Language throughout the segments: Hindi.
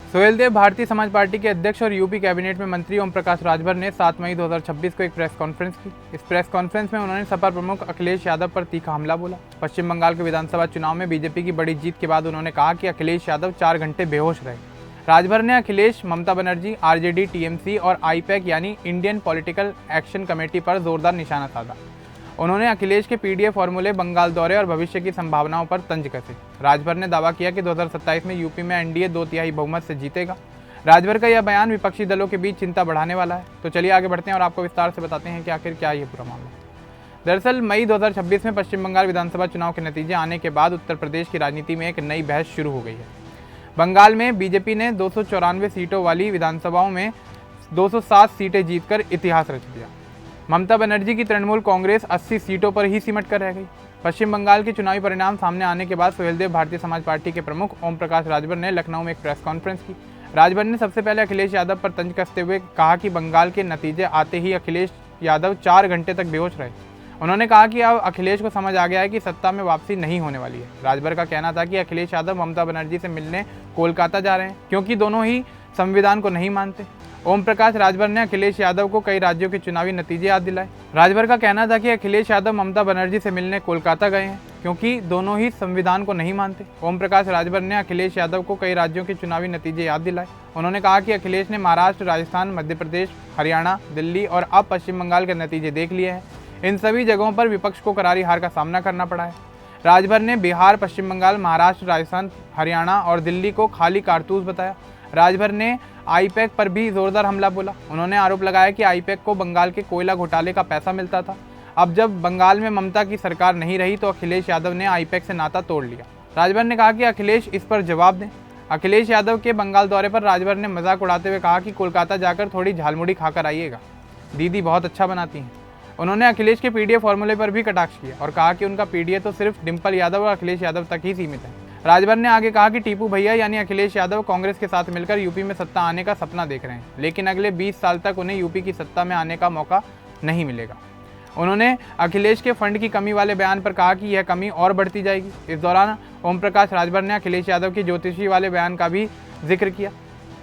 सोहेलदेव भारतीय समाज पार्टी के अध्यक्ष और यूपी कैबिनेट में मंत्री ओम प्रकाश राजभर ने 7 मई 2026 को एक प्रेस कॉन्फ्रेंस की। इस प्रेस कॉन्फ्रेंस में उन्होंने सपा प्रमुख अखिलेश यादव पर तीखा हमला बोला। पश्चिम बंगाल के विधानसभा चुनाव में बीजेपी की बड़ी जीत के बाद उन्होंने कहा कि अखिलेश यादव 4 घंटे बेहोश रहे। राजभर ने अखिलेश, ममता बनर्जी, आरजेडी, टीएमसी और आईपैक यानी इंडियन पॉलिटिकल एक्शन कमेटी पर जोरदार निशाना साधा। उन्होंने अखिलेश के पीडीए फॉर्मूले, बंगाल दौरे और भविष्य की संभावनाओं पर तंज कसे। राजभर ने दावा किया कि 2027 में यूपी में एनडीए 2/3 बहुमत से जीतेगा। राजभर का यह बयान विपक्षी दलों के बीच चिंता बढ़ाने वाला है। तो चलिए आगे बढ़ते हैं और आपको विस्तार से बताते हैं कि आखिर क्या ये पूरा मामला। दरअसल मई 2026 में पश्चिम बंगाल विधानसभा चुनाव के नतीजे आने के बाद उत्तर प्रदेश की राजनीति में एक नई बहस शुरू हो गई है। बंगाल में बीजेपी ने 294 सीटों वाली विधानसभाओं में 207 सीटें जीतकर इतिहास रच दिया। ममता बनर्जी की तृणमूल कांग्रेस 80 सीटों पर ही सिमट कर रह गई। पश्चिम बंगाल के चुनावी परिणाम सामने आने के बाद सोहेलदेव भारतीय समाज पार्टी के प्रमुख ओम प्रकाश राजभर ने लखनऊ में एक प्रेस कॉन्फ्रेंस की। राजभर ने सबसे पहले अखिलेश यादव पर तंज कसते हुए कहा कि बंगाल के नतीजे आते ही अखिलेश यादव 4 घंटे तक बेहोश रहे। उन्होंने कहा कि अब अखिलेश को समझ आ गया है कि सत्ता में वापसी नहीं होने वाली है। राजभर का कहना था कि अखिलेश यादव ममता बनर्जी से मिलने कोलकाता जा रहे हैं क्योंकि दोनों ही संविधान को नहीं मानते। ओम प्रकाश राजभर ने अखिलेश यादव को कई राज्यों के चुनावी नतीजे याद दिलाए। राजभर का कहना था कि अखिलेश यादव ममता बनर्जी से मिलने कोलकाता गए हैं क्योंकि दोनों ही संविधान को नहीं मानते। ओम प्रकाश राजभर ने अखिलेश यादव को कई राज्यों के चुनावी नतीजे याद दिलाए। उन्होंने कहा कि अखिलेश ने महाराष्ट्र, राजस्थान, मध्य प्रदेश, हरियाणा, दिल्ली और अब पश्चिम बंगाल के नतीजे देख लिए हैं। इन सभी जगहों पर विपक्ष को करारी हार का सामना करना पड़ा है। राजभर ने बिहार, पश्चिम बंगाल, महाराष्ट्र, राजस्थान, हरियाणा और दिल्ली को खाली कारतूस बताया। राजभर ने आईपैक पर भी जोरदार हमला बोला। उन्होंने आरोप लगाया कि आईपैक को बंगाल के कोयला घोटाले का पैसा मिलता था। अब जब बंगाल में ममता की सरकार नहीं रही तो अखिलेश यादव ने आईपैक से नाता तोड़ लिया। राजभर ने कहा कि अखिलेश इस पर जवाब दें। अखिलेश यादव के बंगाल दौरे पर राजभर ने मजाक उड़ाते हुए कहा कि कोलकाता जाकर थोड़ी झालमुड़ी खाकर आइएगा, दीदी बहुत अच्छा बनाती हैं। उन्होंने अखिलेश के पीडीए फॉर्मूले पर भी कटाक्ष किया और कहा कि उनका पीडीए तो सिर्फ डिम्पल यादव और अखिलेश यादव तक ही सीमित है। राजभर ने आगे कहा कि टीपू भैया यानी अखिलेश यादव कांग्रेस के साथ मिलकर यूपी में सत्ता आने का सपना देख रहे हैं, लेकिन अगले 20 साल तक उन्हें यूपी की सत्ता में आने का मौका नहीं मिलेगा। उन्होंने अखिलेश के फंड की कमी वाले बयान पर कहा कि यह कमी और बढ़ती जाएगी। इस दौरान ओम प्रकाश राजभर ने अखिलेश यादव की ज्योतिषी वाले बयान का भी जिक्र किया।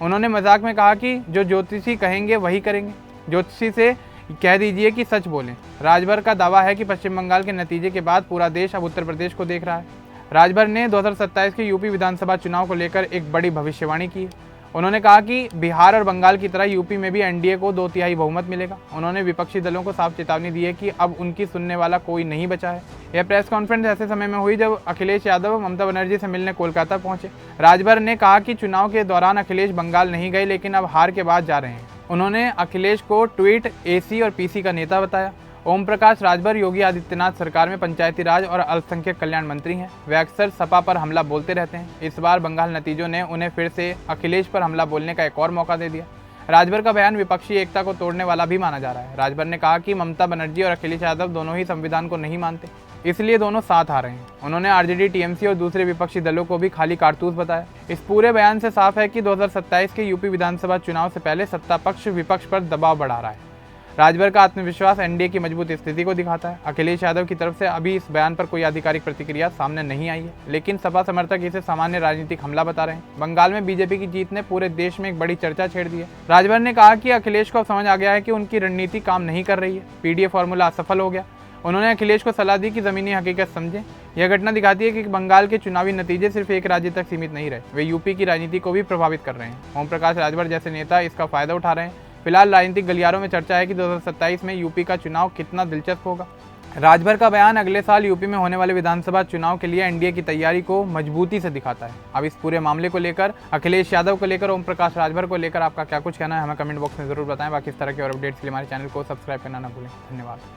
उन्होंने मजाक में कहा कि जो ज्योतिषी कहेंगे वही करेंगे, ज्योतिषी से कह दीजिए कि सच बोलें। राजभर का दावा है कि पश्चिम बंगाल के नतीजे के बाद पूरा देश अब उत्तर प्रदेश को देख रहा है। राजभर ने 2027 के यूपी विधानसभा चुनाव को लेकर एक बड़ी भविष्यवाणी की है। उन्होंने कहा कि बिहार और बंगाल की तरह यूपी में भी एनडीए को 2/3 बहुमत मिलेगा। उन्होंने विपक्षी दलों को साफ चेतावनी दी है कि अब उनकी सुनने वाला कोई नहीं बचा है। यह प्रेस कॉन्फ्रेंस ऐसे समय में हुई जब अखिलेश यादव ममता बनर्जी से मिलने कोलकाता पहुंचे। राजभर ने कहा कि चुनाव के दौरान अखिलेश बंगाल नहीं गए लेकिन अब हार के बाद जा रहे हैं। उन्होंने अखिलेश को ट्वीट, एसी और पीसी का नेता बताया। ओम प्रकाश राजभर योगी आदित्यनाथ सरकार में पंचायती राज और अल्पसंख्यक कल्याण मंत्री हैं। वे अक्सर सपा पर हमला बोलते रहते हैं। इस बार बंगाल नतीजों ने उन्हें फिर से अखिलेश पर हमला बोलने का एक और मौका दे दिया। राजभर का बयान विपक्षी एकता को तोड़ने वाला भी माना जा रहा है। राजभर ने कहा कि ममता बनर्जी और अखिलेश यादव दोनों ही संविधान को नहीं मानते, इसलिए दोनों साथ आ रहे हैं। उन्होंने आरजेडी, टीएमसी और दूसरे विपक्षी दलों को भी खाली कारतूस बताया। इस पूरे बयान से साफ है कि 2027 के यूपी विधानसभा चुनाव से पहले सत्ता पक्ष विपक्ष पर दबाव बढ़ा रहा है। राजभर का आत्मविश्वास एनडीए की मजबूत स्थिति को दिखाता है। अखिलेश यादव की तरफ से अभी इस बयान पर कोई आधिकारिक प्रतिक्रिया सामने नहीं आई है, लेकिन सपा समर्थक इसे सामान्य राजनीतिक हमला बता रहे हैं। बंगाल में बीजेपी की जीत ने पूरे देश में एक बड़ी चर्चा छेड़ दी है। राजभर ने कहा कि अखिलेश को अब समझ आ गया है कि उनकी रणनीति काम नहीं कर रही है, पीडीए फॉर्मूला असफल हो गया। उन्होंने अखिलेश को सलाह दी कि जमीनी हकीकत समझें। यह घटना दिखाती है कि बंगाल के चुनावी नतीजे सिर्फ एक राज्य तक सीमित नहीं रहे, वे यूपी की राजनीति को भी प्रभावित कर रहे हैं। ओम प्रकाश राजभर जैसे नेता इसका फायदा उठा रहे हैं। फिलहाल राजनीतिक गलियारों में चर्चा है कि 2027 में यूपी का चुनाव कितना दिलचस्प होगा। राजभर का बयान अगले साल यूपी में होने वाले विधानसभा चुनाव के लिए एनडीए की तैयारी को मजबूती से दिखाता है। अब इस पूरे मामले को लेकर, अखिलेश यादव को लेकर, ओम प्रकाश राजभर को लेकर आपका क्या कुछ कहना है हमें कमेंट बॉक्स में जरूर बताएं। बाकी इस तरह के और अपडेट्स के लिए हमारे चैनल को सब्सक्राइब करना ना भूलें। धन्यवाद।